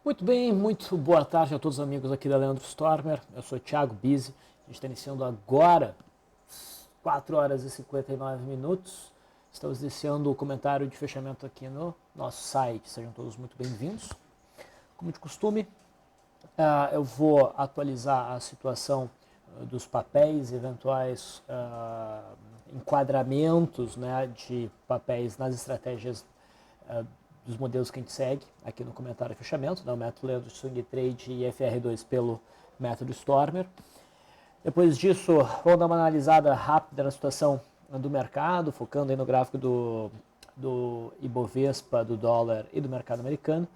Muito bem, muito boa tarde a todos os amigos aqui da Leandro Stormer. Eu sou o Thiago Bizzi. A gente está iniciando agora, 4 horas e 59 minutos. Estamos iniciando o comentário de fechamento aqui no nosso site. Sejam todos muito bem-vindos. Como de costume, eu vou atualizar a situação dos papéis, eventuais enquadramentos, né, de papéis nas estratégias dos modelos que a gente segue aqui no comentário de fechamento, né, o método Leandro Swing Trade e FR2 pelo método Stormer. Depois disso, vamos dar uma analisada rápida na situação do mercado, focando aí no gráfico do Ibovespa, do dólar e do mercado americano.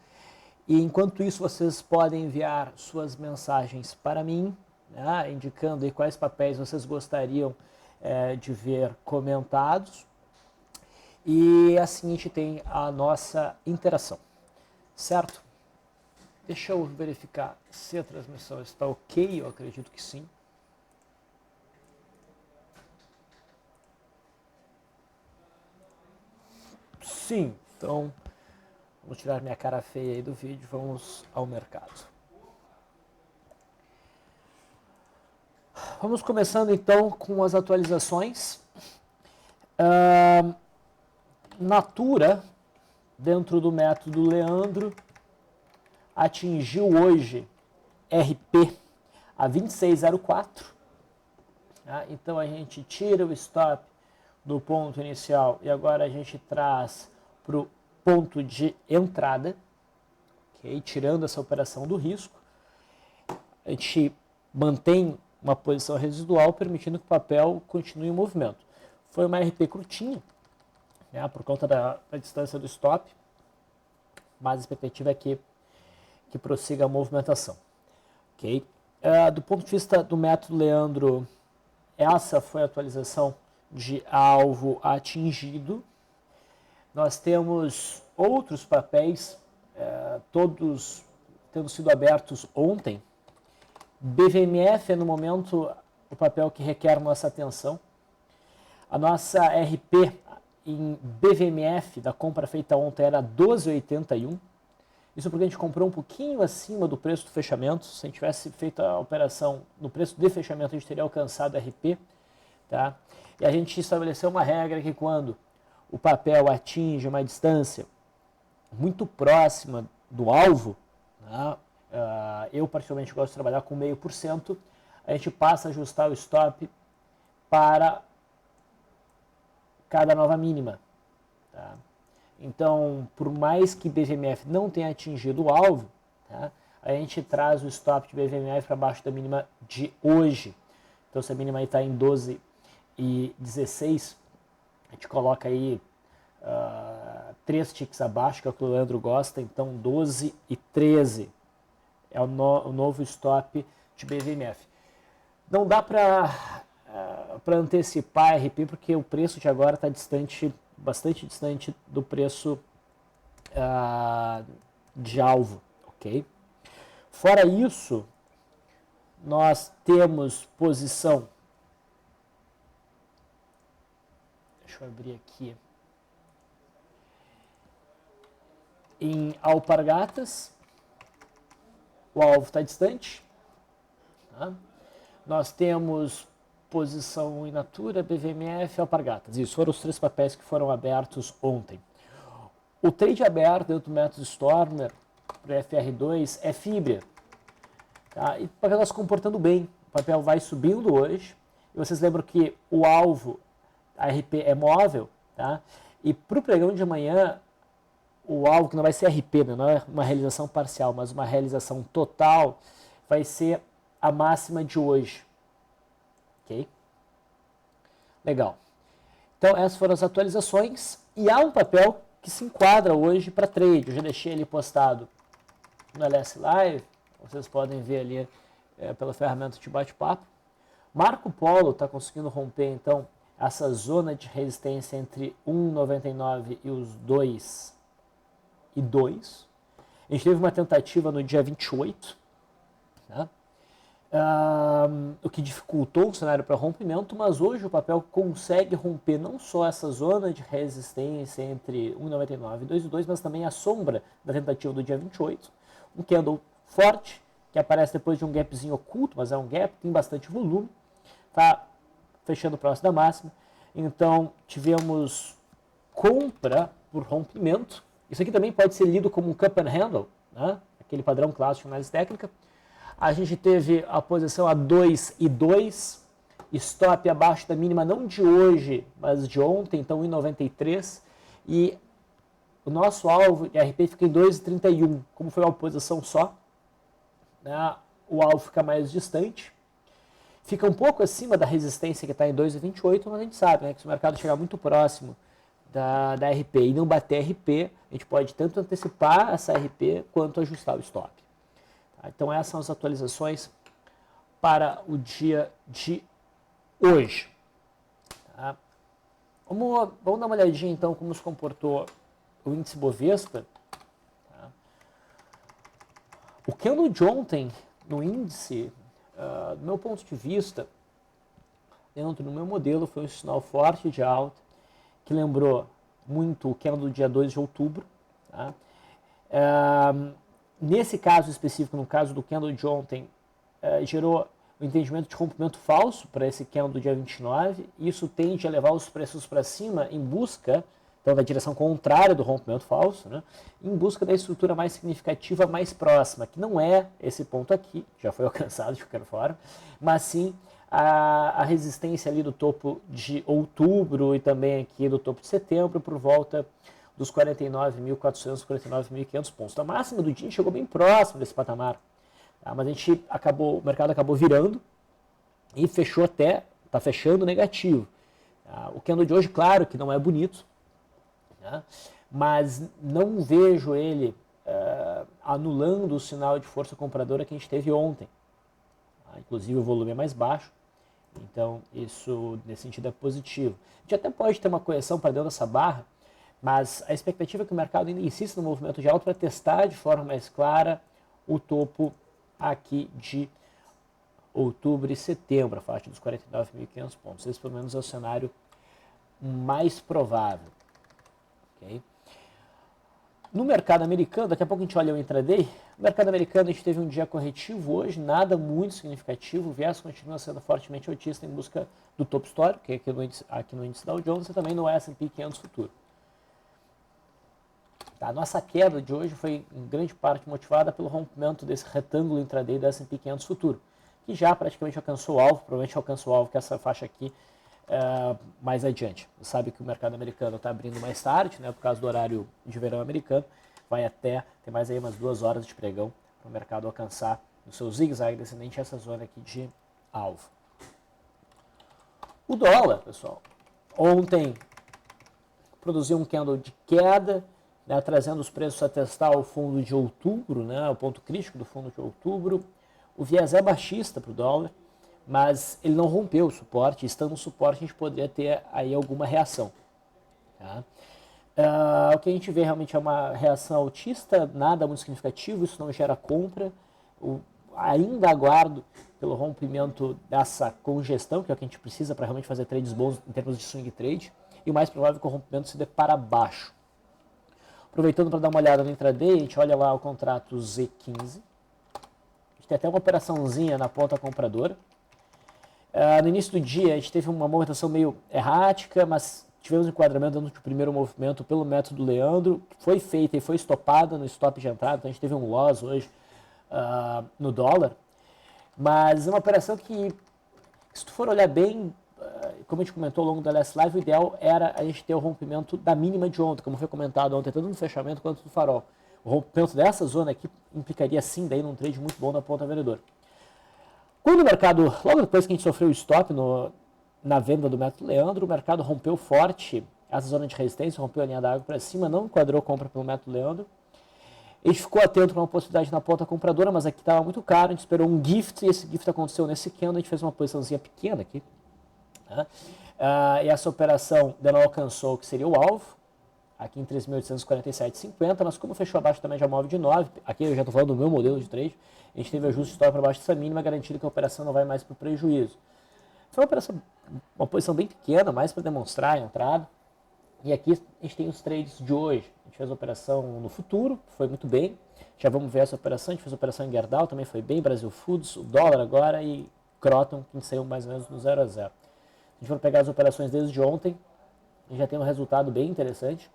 E enquanto isso, vocês podem enviar suas mensagens para mim, né, indicando aí quais papéis vocês gostariam de ver comentados. E assim a gente tem a nossa interação, certo? Deixa eu verificar se a transmissão está ok, eu acredito que sim. Sim, então vamos tirar minha cara feia aí do vídeo, vamos ao mercado. Vamos começando então com as atualizações. Natura, dentro do método Leandro, atingiu hoje RP a 26,04. Então a gente tira o stop do ponto inicial e agora a gente traz para o ponto de entrada, okay? Tirando essa operação do risco. A gente mantém uma posição residual, permitindo que o papel continue em movimento. Foi uma RP curtinha, né, por conta da distância do stop, mas a expectativa é que prossiga a movimentação. Okay? Do ponto de vista do método Leandro, essa foi a atualização de alvo atingido. Nós temos outros papéis, todos tendo sido abertos ontem. BVMF é no momento o papel que requer nossa atenção. A nossa RP em BVMF da compra feita ontem era 12,81. Isso porque a gente comprou um pouquinho acima do preço do fechamento. Se a gente tivesse feito a operação no preço de fechamento, a gente teria alcançado RP. Tá? E a gente estabeleceu uma regra que quando o papel atinge uma distância muito próxima do alvo, né, eu particularmente gosto de trabalhar com 0,5%, a gente passa a ajustar o stop para cada nova mínima. Tá? Então, por mais que BVMF não tenha atingido o alvo, tá, a gente traz o stop de BVMF para baixo da mínima de hoje. Então, se a mínima está em 12,16, a gente coloca aí 3 ticks abaixo, que é o que o Leandro gosta, então 12,13 é o novo stop de BVMF. Não dá para antecipar a RP, porque o preço de agora está bastante distante do preço de alvo, ok? Fora isso, nós temos posição, deixa eu abrir aqui, em alpargatas, o alvo está distante, tá? Nós temos posição em Natura, BVMF e alpargatas. Isso foram os 3 papéis que foram abertos ontem. O trade aberto dentro do método Stormer para FR2 é fibra. Tá? E o papel está se comportando bem. O papel vai subindo hoje. E vocês lembram que o alvo, a RP, é móvel. Tá? E para o pregão de amanhã, o alvo, que não vai ser RP, né? Não é uma realização parcial, mas uma realização total, vai ser a máxima de hoje. Ok? Legal. Então, essas foram as atualizações. E há um papel que se enquadra hoje para trade. Eu já deixei ele postado no LS Live. Vocês podem ver ali pela ferramenta de bate-papo. Marco Polo está conseguindo romper, então, essa zona de resistência entre 1,99 e os 2,2. A gente teve uma tentativa no dia 28, né? O que dificultou o cenário para rompimento, mas hoje o papel consegue romper não só essa zona de resistência entre 1,99 e 2,2, mas também a sombra da tentativa do dia 28. um candle forte, que aparece depois de um gapzinho oculto, mas é um gap, tem bastante volume, tá fechando próximo da máxima. Então, tivemos compra por rompimento. Isso aqui também pode ser lido como um cup and handle, né? Aquele padrão clássico de análise técnica. A gente teve a posição a 2,2, stop abaixo da mínima não de hoje, mas de ontem, então 1,93. E o nosso alvo de RP fica em 2,31. Como foi uma posição só, né? O alvo fica mais distante. Fica um pouco acima da resistência que está em 2,28, mas a gente sabe, né, que se o mercado chegar muito próximo da RP e não bater RP, a gente pode tanto antecipar essa RP quanto ajustar o stop. Tá? Então essas são as atualizações para o dia de hoje. Tá? Vamos dar uma olhadinha então como se comportou o índice Bovespa. Tá? O candle de ontem no índice, do meu ponto de vista, dentro do meu modelo, foi um sinal forte de alta, que lembrou muito o candle do dia 2 de outubro. Tá? Nesse caso específico, no caso do candle de ontem, gerou o entendimento de rompimento falso para esse candle do dia 29. Isso tende a levar os preços para cima em busca, então, da direção contrária do rompimento falso, né? Em busca da estrutura mais significativa, mais próxima, que não é esse ponto aqui, já foi alcançado de qualquer forma, mas sim a resistência ali do topo de outubro e também aqui do topo de setembro, por volta dos 49.400, 49.500 pontos. Então, a máxima do dia chegou bem próximo desse patamar, tá? Mas o mercado acabou virando e fechou está fechando negativo. Tá? O candle de hoje, claro que não é bonito, né? Mas não vejo ele anulando o sinal de força compradora que a gente teve ontem. Tá? Inclusive o volume é mais baixo, então isso nesse sentido é positivo. A gente até pode ter uma correção para dentro dessa barra, mas a expectativa é que o mercado ainda insista no movimento de alta para testar de forma mais clara o topo aqui de outubro e setembro, a faixa dos 49.500 pontos. Esse pelo menos é o cenário mais provável. Okay? No mercado americano, daqui a pouco a gente olha o intraday. No mercado americano a gente teve um dia corretivo hoje, nada muito significativo. O viés continua sendo fortemente altista em busca do topo histórico, que é aqui no índice Dow Jones e também no S&P 500 futuro. Tá, a nossa queda de hoje foi em grande parte motivada pelo rompimento desse retângulo intraday do S&P 500 futuro, que já praticamente alcançou o alvo, provavelmente alcançou o alvo que é essa faixa aqui mais adiante. Você sabe que o mercado americano está abrindo mais tarde, né, por causa do horário de verão americano, vai até ter mais aí umas 2 horas de pregão para o mercado alcançar o seu zigue-zague descendente essa zona aqui de alvo. O dólar, pessoal, ontem produziu um candle de queda, né, trazendo os preços a testar o fundo de outubro, né, o ponto crítico do fundo de outubro. O viés é baixista para o dólar, mas ele não rompeu o suporte. Estando no suporte, a gente poderia ter aí alguma reação. Tá? O que a gente vê realmente é uma reação altista, nada muito significativo, isso não gera compra. Ainda aguardo pelo rompimento dessa congestão, que é o que a gente precisa para realmente fazer trades bons em termos de swing trade, e o mais provável é que o rompimento se dê para baixo. Aproveitando para dar uma olhada no intraday, a gente olha lá o contrato Z15. A gente tem até uma operaçãozinha na ponta compradora. No início do dia, a gente teve uma movimentação meio errática, mas tivemos um enquadramento dentro do primeiro movimento pelo método Leandro, que foi feita e foi estopada no stop de entrada, então a gente teve um loss hoje no dólar. Mas é uma operação que, se tu for olhar bem, como a gente comentou ao longo da last live, o ideal era a gente ter o rompimento da mínima de ontem, como foi comentado ontem, tanto no fechamento quanto no farol. O rompimento dessa zona aqui implicaria sim daí num trade muito bom na ponta vendedora. Quando o mercado, logo depois que a gente sofreu o stop na venda do método Leandro, o mercado rompeu forte essa zona de resistência, rompeu a linha d'água para cima, não enquadrou compra pelo método Leandro. A gente ficou atento para uma possibilidade na ponta compradora, mas aqui estava muito caro, a gente esperou um gift, e esse gift aconteceu nesse candle, a gente fez uma posiçãozinha pequena aqui. Né? E essa operação não alcançou o que seria o alvo, aqui em 3.847,50, mas como fechou abaixo da média móvel de 9, aqui eu já estou falando do meu modelo de trade, a gente teve ajuste de stop para baixo dessa mínima, garantindo que a operação não vai mais para o prejuízo. Foi uma posição bem pequena, mais para demonstrar a entrada. E aqui a gente tem os trades de hoje. A gente fez a operação no futuro, foi muito bem. Já vamos ver essa operação. A gente fez a operação em Gerdau, também foi bem. Brasil Foods, o dólar agora e Croton, que saiu mais ou menos no 0 a 0. Se a gente for pegar as operações desde ontem, a gente já tem um resultado bem interessante.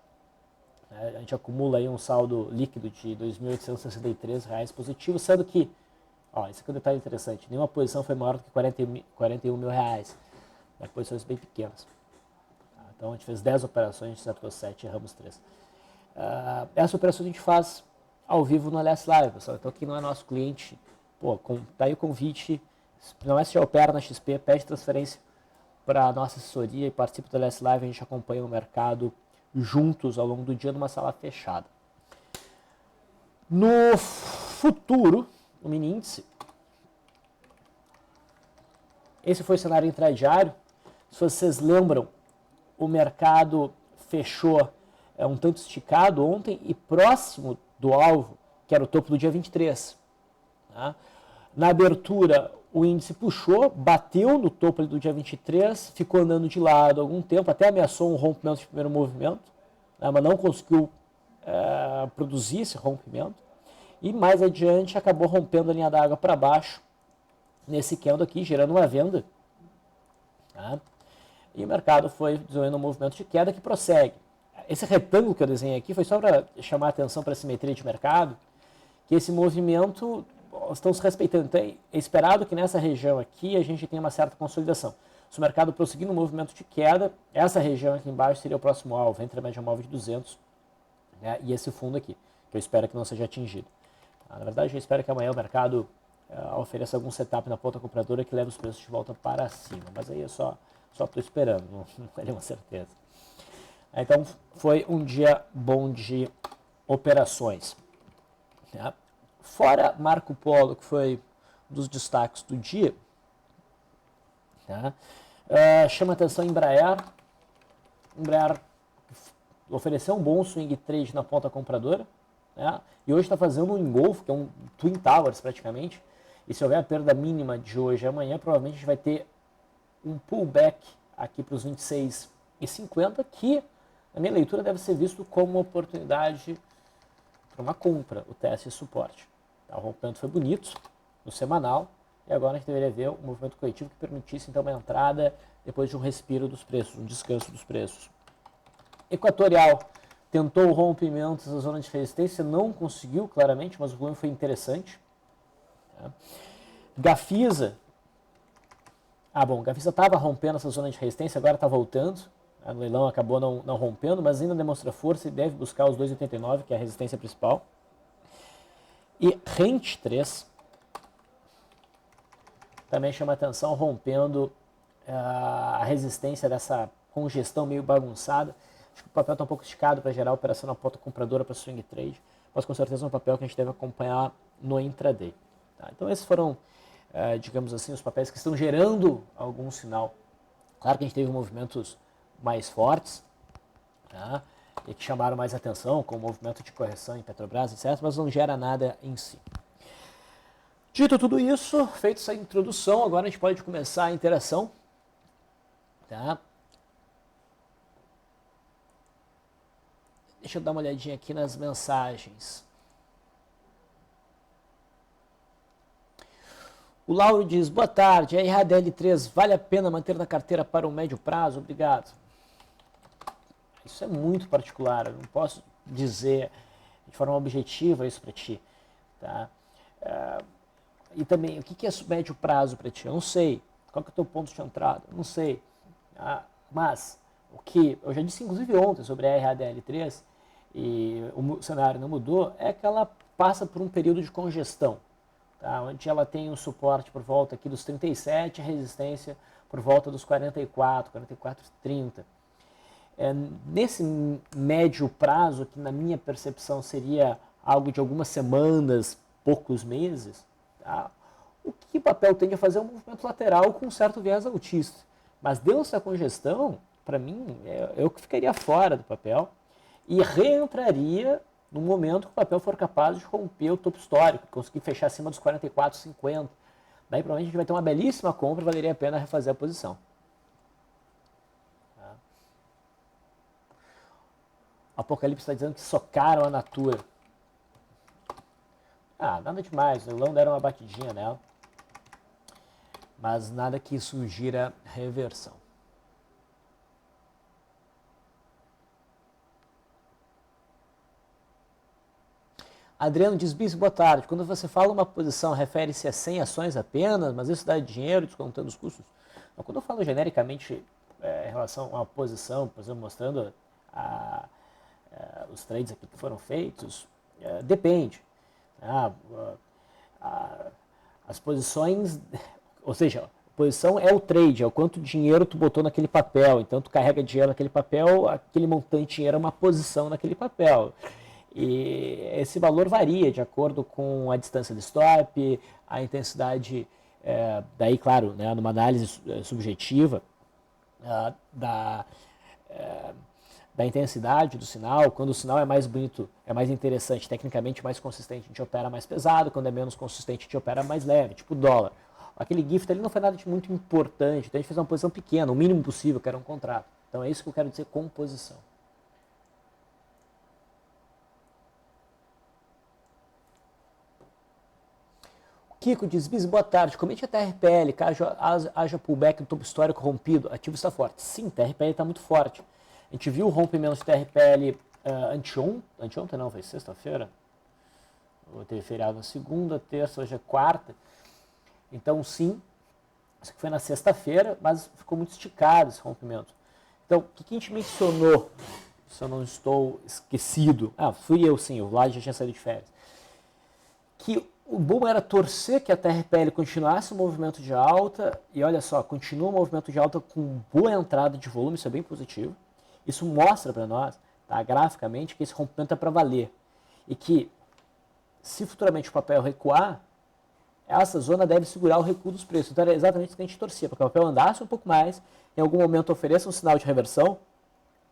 A gente acumula aí um saldo líquido de R$ 2.863 positivo, sendo que, ó, esse aqui é um detalhe interessante, nenhuma posição foi maior do que R$ 41 mil, posições bem pequenas. Então a gente fez 10 operações, a gente acertou 7 e erramos 3. Essa operação a gente faz ao vivo no LS Live, pessoal. Então quem não é nosso cliente, pô, tá aí o convite, não é se já opera na XP, pede transferência para a nossa assessoria e participa do LS Live, a gente acompanha o mercado juntos ao longo do dia numa sala fechada. No futuro, o mini índice, esse foi o cenário intradiário. Se vocês lembram, o mercado fechou um tanto esticado ontem e próximo do alvo, que era o topo do dia 23. Tá? Na abertura, o índice puxou, bateu no topo do dia 23, ficou andando de lado algum tempo, até ameaçou um rompimento de primeiro movimento, né, mas não conseguiu produzir esse rompimento. E mais adiante acabou rompendo a linha d'água para baixo, nesse candle aqui, gerando uma venda. Tá? E o mercado foi desenvolvendo um movimento de queda que prossegue. Esse retângulo que eu desenhei aqui foi só para chamar a atenção para a simetria de mercado, que esse movimento estão se respeitando. Então é esperado que nessa região aqui a gente tenha uma certa consolidação. Se o mercado prosseguir no movimento de queda, essa região aqui embaixo seria o próximo alvo, entre a média móvel de 200, né, e esse fundo aqui, que eu espero que não seja atingido. Na verdade, eu espero que amanhã o mercado ofereça algum setup na ponta compradora que leve os preços de volta para cima. Mas aí eu só estou esperando, não é uma certeza. Então, foi um dia bom de operações. Tá? Fora Marco Polo, que foi um dos destaques do dia, tá? Chama atenção Embraer. Embraer ofereceu um bom swing trade na ponta compradora, né? E hoje está fazendo um engolfo, que é um Twin Towers praticamente. E se houver a perda mínima de hoje e amanhã, provavelmente a gente vai ter um pullback aqui para os 26,50, que na minha leitura deve ser visto como uma oportunidade para uma compra, o teste de suporte. O rompimento foi bonito no semanal e agora a gente deveria ver um movimento corretivo que permitisse então uma entrada depois de um respiro dos preços, um descanso dos preços. Equatorial tentou o rompimento dessa zona de resistência, não conseguiu claramente, mas o volume foi interessante. Gafisa, Gafisa estava rompendo essa zona de resistência, agora está voltando. No leilão acabou não rompendo, mas ainda demonstra força e deve buscar os 2,89, que é a resistência principal. E Rent 3 também chama atenção, rompendo a resistência dessa congestão meio bagunçada. Acho que o papel está um pouco esticado para gerar a operação na ponta compradora para swing trade, mas com certeza é um papel que a gente deve acompanhar no intraday. Tá? Então esses foram, digamos assim, os papéis que estão gerando algum sinal. Claro que a gente teve movimentos mais fortes, tá? E que chamaram mais atenção, como o movimento de correção em Petrobras, etc., mas não gera nada em si. Dito tudo isso, feita essa introdução, agora a gente pode começar a interação. Tá? Deixa eu dar uma olhadinha aqui nas mensagens. O Lauro diz, boa tarde, a RADL3 vale a pena manter na carteira para o médio prazo? Obrigado. Isso é muito particular, eu não posso dizer de forma objetiva isso para ti. Tá? E também, o que é médio prazo para ti? Eu não sei. Qual que é o teu ponto de entrada? Eu não sei. Mas, o que eu já disse inclusive ontem sobre a RADL3, e o cenário não mudou, é que ela passa por um período de congestão, tá? Onde ela tem um suporte por volta aqui dos 37, a resistência por volta dos 44, 30. Nesse médio prazo, que na minha percepção seria algo de algumas semanas, poucos meses, tá? O que o papel tende a fazer é um movimento lateral com um certo viés altista. Mas deu essa congestão, para mim, eu que ficaria fora do papel e reentraria no momento que o papel for capaz de romper o topo histórico, conseguir fechar acima dos 44,50. Daí provavelmente a gente vai ter uma belíssima compra e valeria a pena refazer a posição. Apocalipse está dizendo que socaram a Natura. Ah, nada demais. O leilão deram uma batidinha nela. Mas nada que sugira reversão. Adriano diz, Bis, boa tarde. Quando você fala uma posição, refere-se a 100 ações apenas, mas isso dá dinheiro descontando os custos? Não, quando eu falo genericamente em relação a uma posição, por exemplo, mostrando os trades aqui que foram feitos, depende. As posições, ou seja, a posição é o trade, é o quanto dinheiro tu botou naquele papel. Então tu carrega dinheiro naquele papel, aquele montante de dinheiro é uma posição naquele papel. E esse valor varia de acordo com a distância do stop, a intensidade, daí claro, né, numa análise subjetiva da intensidade do sinal. Quando o sinal é mais bonito, é mais interessante, tecnicamente mais consistente, a gente opera mais pesado. Quando é menos consistente, a gente opera mais leve, tipo o dólar. Aquele gift ali não foi nada de muito importante, então a gente fez uma posição pequena, o mínimo possível, que era um contrato. Então é isso que eu quero dizer com posição. Kiko diz, Bis, boa tarde, comente a TRPL, caso haja pullback no topo histórico rompido, ativo está forte. Sim, TRPL está muito forte. A gente viu o rompimento de TRPL anteontem não, foi sexta-feira. Teve feriado na segunda, terça, hoje é quarta. Então sim, isso aqui foi na sexta-feira, mas ficou muito esticado esse rompimento. Então, o que a gente mencionou, se eu não estou esquecido, fui eu sim, o Vlad já tinha saído de férias, que o bom era torcer que a TRPL continuasse o movimento de alta, e olha só, continua o movimento de alta com boa entrada de volume, isso é bem positivo. Isso mostra para nós, tá, graficamente, que esse rompimento é para valer. E que, se futuramente o papel recuar, essa zona deve segurar o recuo dos preços. Então era exatamente isso que a gente torcia, para que o papel andasse um pouco mais, em algum momento ofereça um sinal de reversão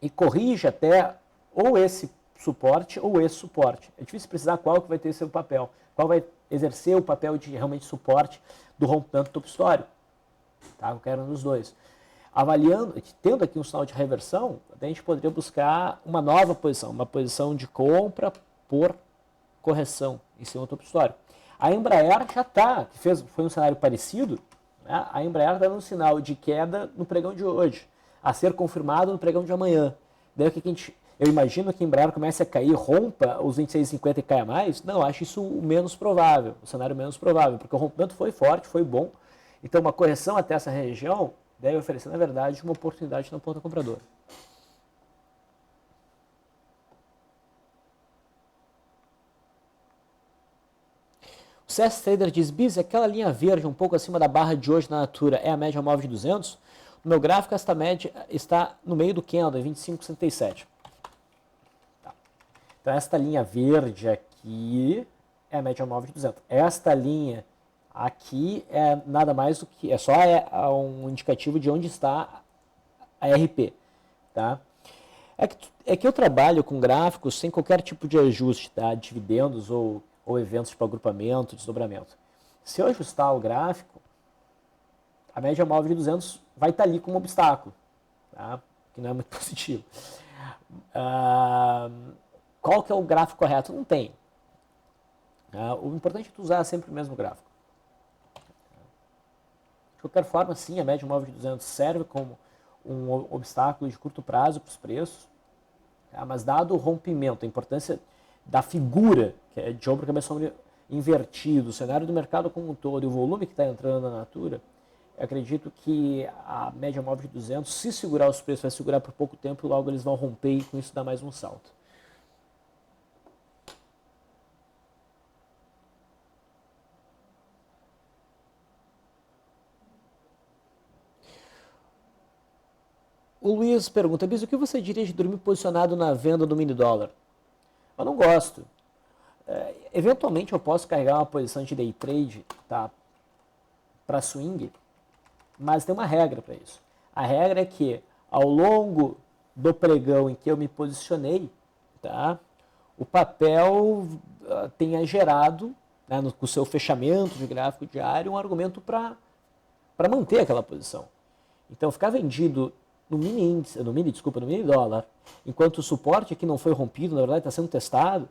e corrija até ou esse suporte ou esse suporte. É difícil precisar qual que vai ter seu papel, qual vai exercer o papel de realmente suporte do rompimento do topo histórico. Tá? Eu quero um dos dois. Avaliando, tendo aqui um sinal de reversão, a gente poderia buscar uma nova posição, uma posição de compra por correção em cima do topo histórico. A Embraer já está, foi um cenário parecido, né? A Embraer está dando um sinal de queda no pregão de hoje, a ser confirmado no pregão de amanhã. Daí o que eu imagino que a Embraer comece a cair, rompa os 26,50 e caia mais? Não, acho isso o menos provável, o cenário menos provável, porque o rompimento foi forte, foi bom. Então uma correção até essa região deve oferecer, na verdade, uma oportunidade na ponta compradora. O CS Trader diz, Bis, aquela linha verde um pouco acima da barra de hoje na Natura é a média móvel de 200? No meu gráfico, esta média está no meio do candle, em 25,67. Tá. Então, esta linha verde aqui é a média móvel de 200. Esta linha aqui é nada mais do que, um indicativo de onde está a RP. Tá? É que eu trabalho com gráficos sem qualquer tipo de ajuste, tá? Dividendos ou eventos tipo agrupamento, desdobramento. Se eu ajustar o gráfico, a média móvel de 200 vai estar ali como obstáculo, tá? Que não é muito positivo. Qual que é o gráfico correto? Não tem. O importante é tu usar sempre o mesmo gráfico. De qualquer forma, sim, a média móvel de 200 serve como um obstáculo de curto prazo para os preços, tá? Mas dado o rompimento, a importância da figura, que é de ombro, cabeça, ombro invertido, o cenário do mercado como um todo e o volume que está entrando na Natura, eu acredito que a média móvel de 200, se segurar os preços, vai segurar por pouco tempo e logo eles vão romper e com isso dá mais um salto. O Luiz pergunta, Bis, o que você diria de dormir posicionado na venda do mini dólar? Eu não gosto. Eventualmente eu posso carregar uma posição de day trade, tá, para swing, mas tem uma regra para isso. A regra é que ao longo do pregão em que eu me posicionei, tá, o papel tenha gerado, né, com o seu fechamento de gráfico diário, um argumento para manter aquela posição. Então ficar vendido no mini dólar, enquanto o suporte aqui não foi rompido, na verdade está sendo testado,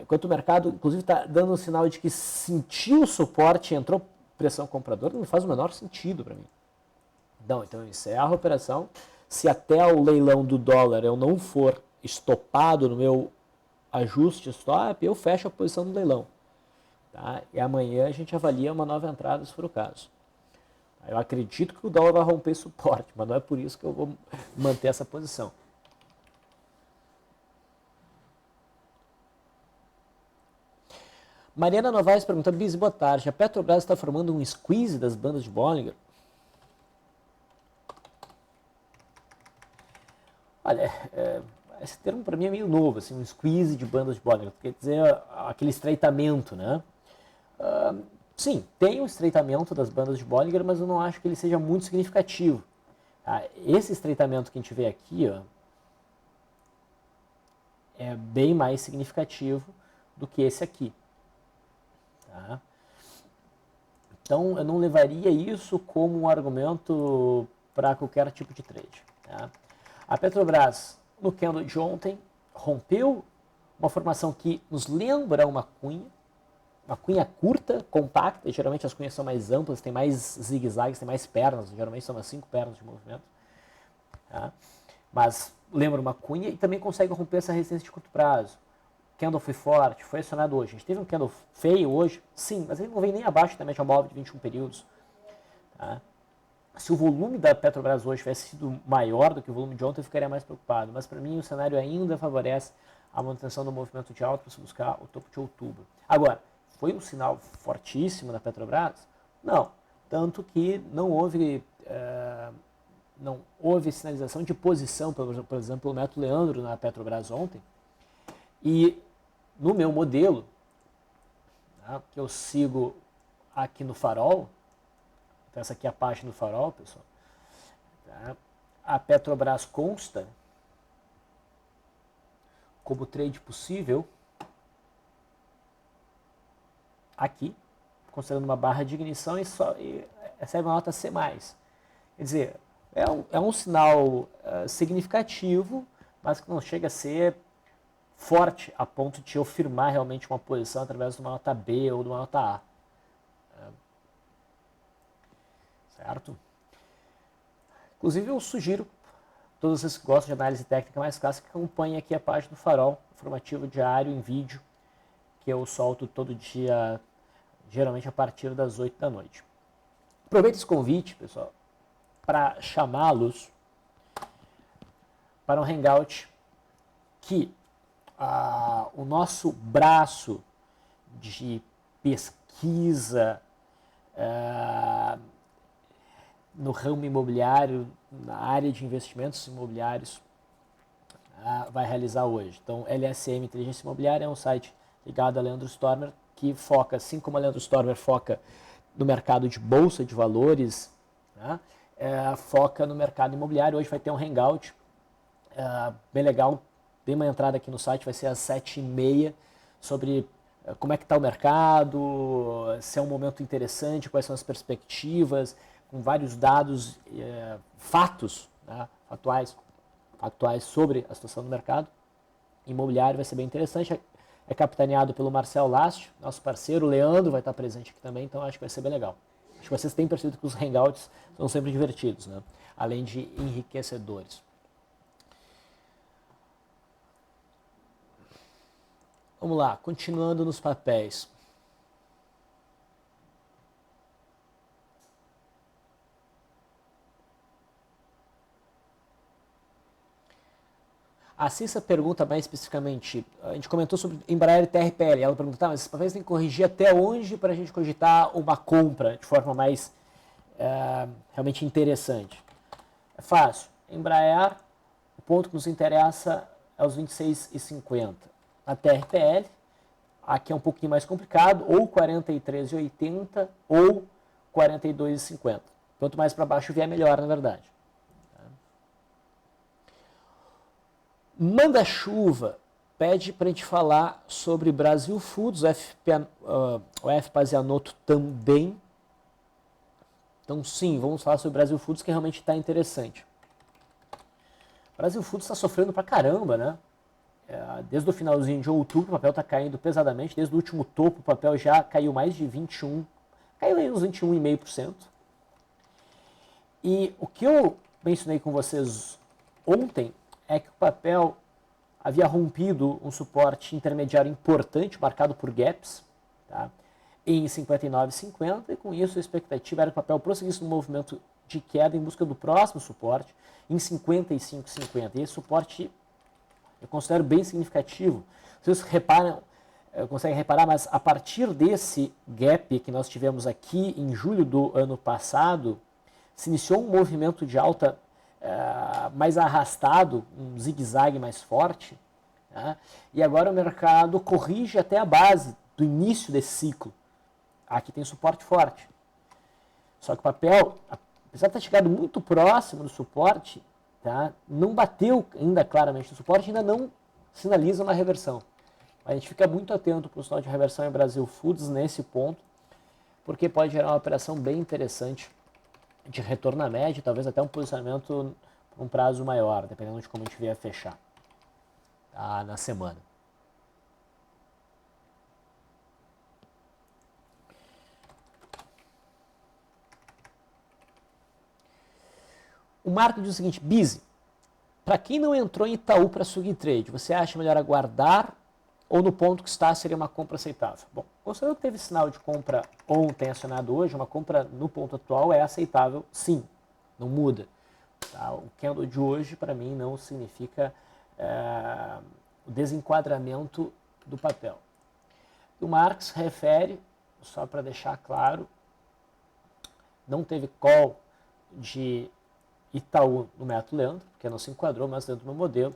enquanto o mercado, inclusive, está dando um sinal de que sentiu o suporte e entrou pressão compradora, não faz o menor sentido para mim. Não, então eu encerro a operação. Se até o leilão do dólar eu não for estopado no meu ajuste stop, eu fecho a posição do leilão. Tá? E amanhã a gente avalia uma nova entrada, se for o caso. Eu acredito que o dólar vai romper suporte, mas não é por isso que eu vou manter essa posição. Mariana Novaes pergunta, Bis, boa tarde. A Petrobras está formando um squeeze das bandas de Bollinger? Olha, esse termo para mim é meio novo, assim, um squeeze de bandas de Bollinger, quer dizer aquele estreitamento, né? Sim, tem um estreitamento das bandas de Bollinger, mas eu não acho que ele seja muito significativo. Tá? Esse estreitamento que a gente vê aqui, ó, é bem mais significativo do que esse aqui. Tá? Então, eu não levaria isso como um argumento para qualquer tipo de trade. Tá? A Petrobras, no candle de ontem, rompeu uma formação que nos lembra uma cunha curta, compacta, geralmente as cunhas são mais amplas, tem mais zigue-zagues, tem mais pernas, geralmente são umas 5 pernas de movimento. Tá? Mas lembra uma cunha e também consegue romper essa resistência de curto prazo. O candle foi forte, foi acionado hoje. A gente teve um candle feio hoje, sim, mas ele não vem nem abaixo da média móvel de 21 períodos. Tá? Se o volume da Petrobras hoje tivesse sido maior do que o volume de ontem, eu ficaria mais preocupado. Mas para mim o cenário ainda favorece a manutenção do movimento de alta para se buscar o topo de outubro. Agora, foi um sinal fortíssimo da Petrobras? Não. Tanto que não houve sinalização de posição, por exemplo, o método Leandro na Petrobras ontem. E no meu modelo, tá, que eu sigo aqui no Farol, então essa aqui é a página do Farol, pessoal, tá, a Petrobras consta como trade possível aqui, considerando uma barra de ignição e recebe uma nota C+. Quer dizer, é um sinal significativo, mas que não chega a ser forte a ponto de eu firmar realmente uma posição através de uma nota B ou de uma nota A. Certo? Inclusive eu sugiro todos vocês que gostam de análise técnica mais clássica que acompanhem aqui a página do Farol, informativo diário em vídeo, que eu solto todo dia, geralmente a partir das 8 da noite. Aproveito esse convite, pessoal, para chamá-los para um hangout que o nosso braço de pesquisa no ramo imobiliário, na área de investimentos imobiliários, vai realizar hoje. Então, LSM Inteligência Imobiliária é um site ligado a Leandro Stormer, que foca, assim como a Leandro Stormer foca no mercado de bolsa de valores, né, foca no mercado imobiliário. Hoje vai ter um hangout bem legal. Dei uma entrada aqui no site, vai ser às 7h30, sobre como é que está o mercado, se é um momento interessante, quais são as perspectivas, com vários dados, fatos, né, factuais sobre a situação do mercado imobiliário. Vai ser bem interessante. É capitaneado pelo Marcel Last, nosso parceiro. O Leandro vai estar presente aqui também, então acho que vai ser bem legal. Acho que vocês têm percebido que os hangouts são sempre divertidos, né, além de enriquecedores. Vamos lá, continuando nos papéis. A Cissa pergunta mais especificamente, a gente comentou sobre Embraer e TRPL, ela pergunta, tá, mas esses papéis tem que corrigir até onde para a gente cogitar uma compra de forma mais realmente interessante? É fácil. Embraer, o ponto que nos interessa é os 26,50. A TRPL, aqui é um pouquinho mais complicado, ou 43,80 ou 42,50. Quanto mais para baixo vier, melhor, na verdade. Manda-chuva pede para a gente falar sobre Brasil Foods, o F. Pazianotto também. Então sim, vamos falar sobre o Brasil Foods, que realmente está interessante. O Brasil Foods está sofrendo pra caramba, né? Desde o finalzinho de outubro o papel está caindo pesadamente, desde o último topo o papel já caiu mais de 21%, caiu aí uns 21,5%. E o que eu mencionei com vocês ontem é que o papel havia rompido um suporte intermediário importante, marcado por gaps, tá? Em 59,50, e com isso a expectativa era que o papel prosseguisse no movimento de queda em busca do próximo suporte, em 55,50. E esse suporte eu considero bem significativo. Vocês reparam, conseguem reparar, mas a partir desse gap que nós tivemos aqui em julho do ano passado, se iniciou um movimento de alta mais arrastado, um zigue-zague mais forte, né? E agora o mercado corrige até a base do início desse ciclo. Aqui tem suporte forte. Só que o papel, apesar de ter chegado muito próximo do suporte, tá, não bateu ainda claramente no suporte, ainda não sinaliza uma reversão. A gente fica muito atento para o sinal de reversão em Brasil Foods nesse ponto, porque pode gerar uma operação bem interessante de retorno à média, talvez até um posicionamento por um prazo maior, dependendo de como a gente vier fechar, tá, na semana. O Marco diz o seguinte: Bizi, para quem não entrou em Itaú para swing trade, você acha melhor aguardar ou no ponto que está seria uma compra aceitável? Bom, considerando que teve sinal de compra ontem acionado hoje, uma compra no ponto atual é aceitável, sim, não muda. Tá? O candle de hoje, para mim, não significa o desenquadramento do papel. O Marx refere, só para deixar claro, não teve call de Itaú no método Leandro, porque não se enquadrou, mas dentro do meu modelo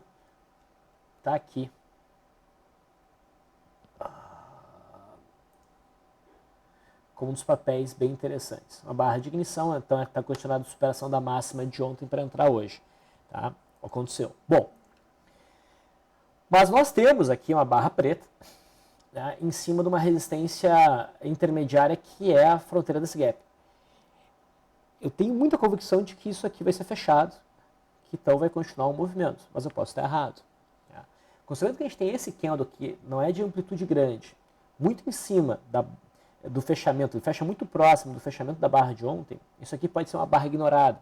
está aqui. Como um dos papéis bem interessantes. Uma barra de ignição, então está questionado a superação da máxima de ontem para entrar hoje. Tá? Aconteceu. Bom, mas nós temos aqui uma barra preta, né, em cima de uma resistência intermediária que é a fronteira desse gap. Eu tenho muita convicção de que isso aqui vai ser fechado, que então vai continuar o movimento, mas eu posso estar errado. Tá? Considerando que a gente tem esse candle que não é de amplitude grande, muito em cima do fechamento, ele fecha muito próximo do fechamento da barra de ontem, isso aqui pode ser uma barra ignorada.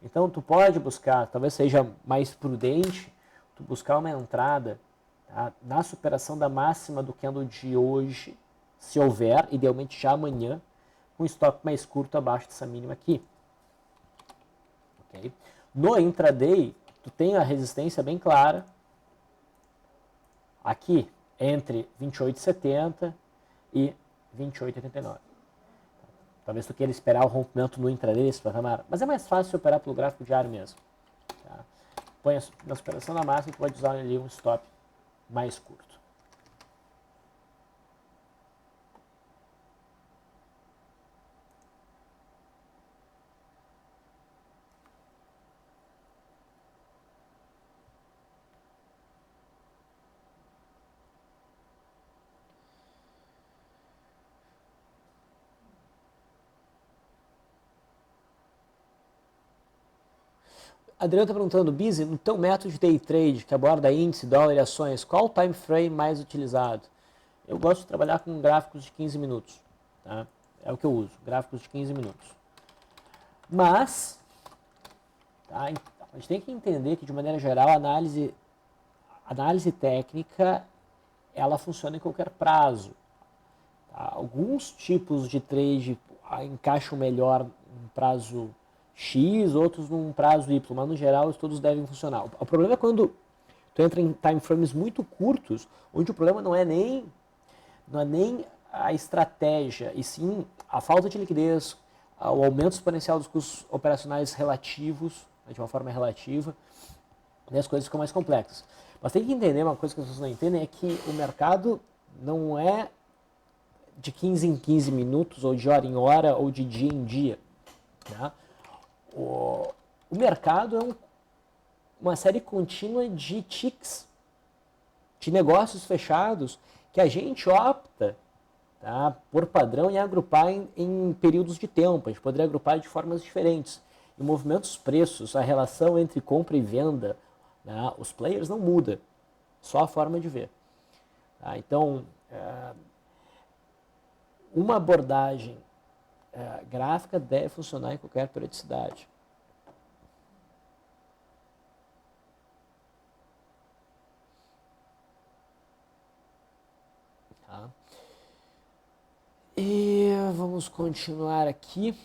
Então tu pode buscar, talvez seja mais prudente, tu buscar uma entrada, tá, na superação da máxima do candle de hoje, se houver, idealmente já amanhã, com um stop mais curto abaixo dessa mínima aqui. Okay? No intraday, tu tem a resistência bem clara, aqui, entre 28,70 e 28,89. Talvez tu queira esperar o rompimento no intraday desse patamar, mas é mais fácil operar pelo gráfico diário mesmo. Tá? Põe na superação da máxima e tu pode usar ali um stop mais curto. Adriano está perguntando, Bizi, no teu método de day trade, que aborda índice, dólar e ações, qual o time frame mais utilizado? Eu gosto de trabalhar com gráficos de 15 minutos. Tá? É o que eu uso, gráficos de 15 minutos. Mas, tá, a gente tem que entender que, de maneira geral, a análise técnica, ela funciona em qualquer prazo. Tá? Alguns tipos de trade encaixam melhor em prazo X, outros num prazo Y, mas no geral todos devem funcionar. O problema é quando tu entra em time frames muito curtos, onde o problema não é nem a estratégia, e sim a falta de liquidez, o aumento exponencial dos custos operacionais relativos, de uma forma relativa, e as coisas ficam mais complexas. Mas tem que entender, uma coisa que as pessoas não entendem, é que o mercado não é de 15 em 15 minutos, ou de hora em hora, ou de dia em dia. Né? O mercado é uma série contínua de ticks, de negócios fechados, que a gente opta, tá? Por padrão e agrupar em períodos de tempo. A gente poderia agrupar de formas diferentes. Em movimentos preços, a relação entre compra e venda, né, os players não muda, só a forma de ver. Tá? Então, uma abordagem gráfica deve funcionar em qualquer periodicidade. Tá? E vamos continuar aqui.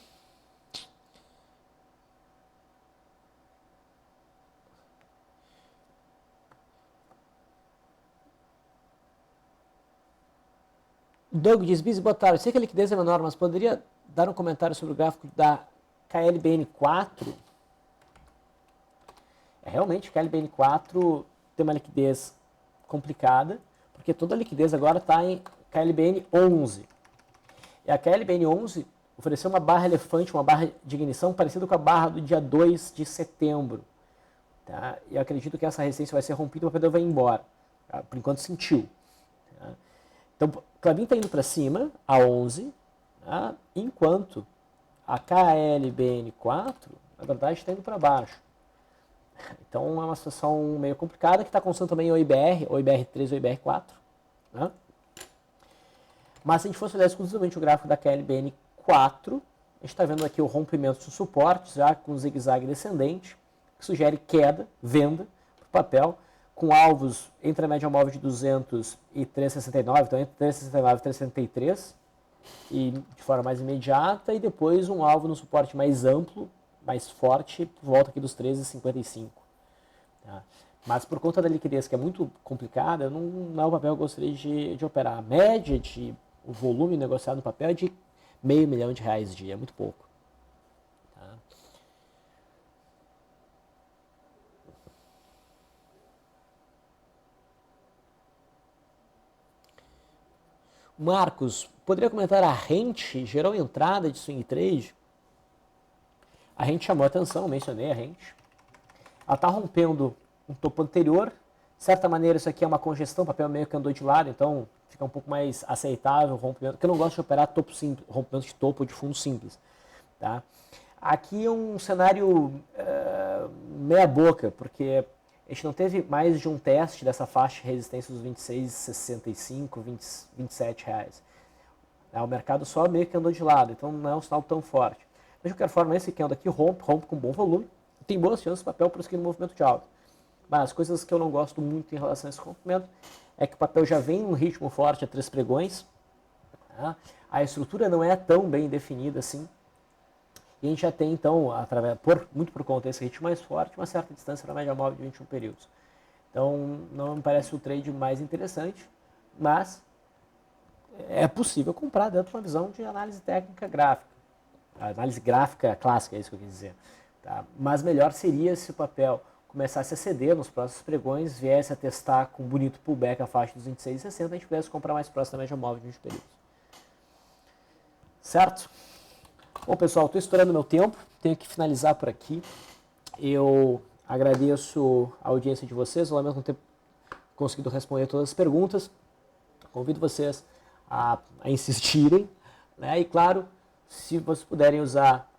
Doug diz, Bis, boa tarde. Sei que a liquidez é menor, mas poderia dar um comentário sobre o gráfico da KLBN4? Realmente, a KLBN4 tem uma liquidez complicada, porque toda a liquidez agora está em KLBN11. E a KLBN11 ofereceu uma barra elefante, uma barra de ignição parecida com a barra do dia 2 de setembro. Tá? E eu acredito que essa resistência vai ser rompida e o papel vai embora. Tá? Por enquanto sentiu. Tá? Então, o Klabin está indo para cima, a 11, tá? Enquanto a KLBN4, na verdade, está indo para baixo. Então, é uma situação meio complicada, que está constando também o IBR, ou IBR3 ou IBR4. Né? Mas se a gente fosse olhar exclusivamente o gráfico da KLBN4, a gente está vendo aqui o rompimento dos suportes, já com um zigue-zague descendente, que sugere queda, venda para o papel, com alvos entre a média móvel de 200 e 369, então entre 369 e 363, e de forma mais imediata, e depois um alvo no suporte mais amplo, mais forte, por volta aqui dos 13,55. Tá? Mas por conta da liquidez, que é muito complicada, não é o papel que eu gostaria de operar. A média de o volume negociado no papel é de R$500 milhão dia, é muito pouco. Tá? Marcos, poderia comentar a Rent gerou entrada de swing trade? A Rent chamou a atenção, mencionei a Rent. Ela está rompendo um topo anterior. De certa maneira, isso aqui é uma congestão, o papel meio que andou de lado, então fica um pouco mais aceitável o rompimento, porque eu não gosto de operar topo simples, rompimento de topo ou de fundo simples. Tá? Aqui é um cenário meia boca, porque a gente não teve mais de um teste dessa faixa de resistência dos 26,65, 27 reais. O mercado só meio que andou de lado, então não é um sinal tão forte. Mas de qualquer forma, esse candle aqui rompe com bom volume, tem boas chances de papel por isso que no movimento de alta. Mas as coisas que eu não gosto muito em relação a esse rompimento é que o papel já vem num ritmo forte a 3 pregões, tá? A estrutura não é tão bem definida assim, e a gente já tem então, muito por conta desse ritmo mais forte, uma certa distância para a média móvel de 21 períodos. Então não me parece o trade mais interessante, mas é possível comprar dentro de uma visão de análise técnica gráfica. A análise gráfica clássica, é isso que eu quis dizer. Tá? Mas melhor seria se o papel começasse a ceder nos próximos pregões, viesse a testar com um bonito pullback a faixa dos 26,60, a gente pudesse comprar mais próximo da média móvel de 20 períodos. Certo? Bom, pessoal, estou estourando meu tempo, tenho que finalizar por aqui. Eu agradeço a audiência de vocês, ao mesmo tempo conseguido responder todas as perguntas. Convido vocês a insistirem, né? E claro, se vocês puderem usar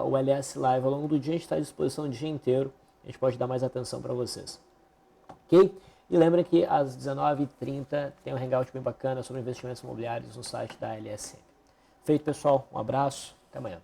o LS Live ao longo do dia, a gente está à disposição o dia inteiro. A gente pode dar mais atenção para vocês. Ok? E lembrem que às 19h30 tem um hangout bem bacana sobre investimentos imobiliários no site da LSM. Feito, pessoal. Um abraço. Até amanhã.